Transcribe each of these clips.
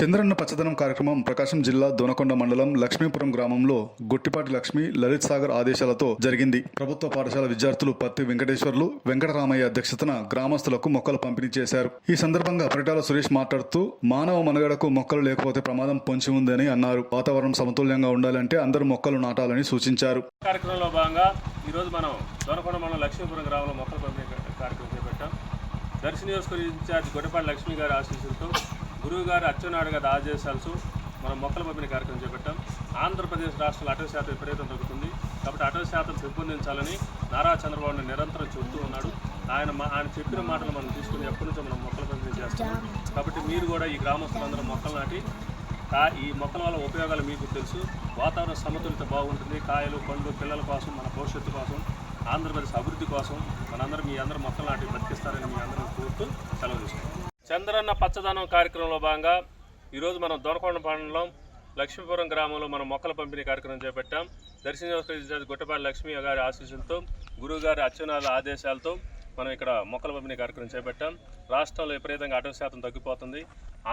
చంద్రన్న పచ్చదనం కార్యక్రమం ప్రకాశం జిల్లా దొనకొండ మండలం లక్ష్మీపురం గ్రామంలో గుట్టిపాటి లక్ష్మి లలిత్ సాగర్ ఆదేశాలతో జరిగింది. ప్రభుత్వ పాఠశాల విద్యార్థులు పత్తి వెంకటేశ్వర్లు వెంకటరామయ్య అధ్యక్షతన గ్రామస్తులకు మొక్కలు పంపిణీ చేశారు. ఈ సందర్భంగా పరిటాల సురేష్ మాట్లాడుతూ మానవ మనుగడకు మొక్కలు లేకపోతే ప్రమాదం పొంచి ఉందని అన్నారు. వాతావరణం సమతుల్యంగా ఉండాలంటే అందరూ మొక్కలు నాటాలని సూచించారు. కార్యక్రమంలో భాగంగా ఈరోజు మనం దొనకొండ మండలం లక్ష్మీపురం గ్రామంలో మొక్కలు పంపిణీ కార్యక్రమం చేపట్టాం. దర్శి నియోజకవర్గ ఇన్ఛార్జ్ గుట్టిపాటి లక్ష్మి గారి ఆశీస్సులతో గురువు గారు అచ్చెన్నాయుడు గారి ఆదేశాలతో మనం మొక్కల పంపిణీ కార్యక్రమం చేపట్టాం. ఆంధ్రప్రదేశ్ రాష్ట్రంలో అటవీ శాతం విపరీతం తగ్గుతుంది కాబట్టి అటవీ శాతం పెంపొందించాలని నారా చంద్రబాబు నిరంతరం చెబుతూ ఉన్నాడు. ఆయన చెప్పిన మాటలు మనం తీసుకుని ఎప్పటి నుంచో మనం మొక్కల పంపిణీ చేస్తాం. కాబట్టి మీరు కూడా ఈ గ్రామస్తులందరూ మొక్కలు నాటి ఈ మొక్కల వల్ల ఉపయోగాలు మీకు తెలుసు. వాతావరణ సమతుల్యత బాగుంటుంది. కాయలు పండ్లు పిల్లల కోసం మన భవిష్యత్తు కోసం ఆంధ్రప్రదేశ్ అభివృద్ధి కోసం మనందరం మీ అందరూ మొక్కలు నాటి బతికిస్తారని మీ అందరూ కోరుతూ సెలవు తీసుకుంటాం. చంద్రన్న పచ్చదనం కార్యక్రమంలో భాగంగా ఈరోజు మనం దొనకొండ మండలం లక్ష్మీపురం గ్రామంలో మనం మొక్కల పంపిణీ కార్యక్రమం చేపట్టాం. దర్శి నియోజకవర్గ గుట్టిపాటి లక్ష్మి గారి ఆశీస్సులతో గురువు గారి అచ్చెన్నాయుడు ఆదేశాలతో మనం ఇక్కడ మొక్కల పంపిణీ కార్యక్రమం చేపట్టాం. రాష్ట్రంలో విపరీతంగా అటవీ శాతం తగ్గిపోతుంది.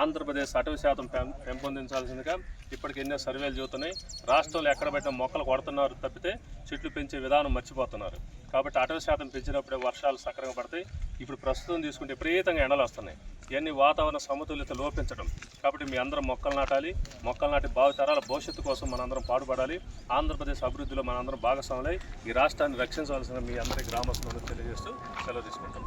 ఆంధ్రప్రదేశ్ అటవీ శాతం పెంపొందించాల్సిందిగా ఇప్పటికి ఎన్నో సర్వేలు చెబుతున్నాయి. రాష్ట్రంలో ఎక్కడ పెట్టిన మొక్కలు కొడుతున్నారు తప్పితే చెట్లు పెంచే విధానం మర్చిపోతున్నారు. కాబట్టి అటవీ శాతం పెంచినప్పుడే వర్షాలు సక్రమంగా పడతాయి. ఇప్పుడు ప్రస్తుతం తీసుకుంటే విపరీతంగా ఎండలు వస్తున్నాయి. ఇవన్నీ వాతావరణ సమతుల్యత లోపించడం. కాబట్టి మీ అందరం మొక్కలు నాటాలి. మొక్కలు నాటి భావితరాల భవిష్యత్తు కోసం మనందరం పాటుపడాలి. ఆంధ్రప్రదేశ్ అభివృద్ధిలో మనందరం భాగస్వాములై ఈ రాష్ట్రాన్ని రక్షించవలసిన మీ అందరి గ్రామస్తులను తెలియజేస్తూ సెలవు తీసుకుంటాం.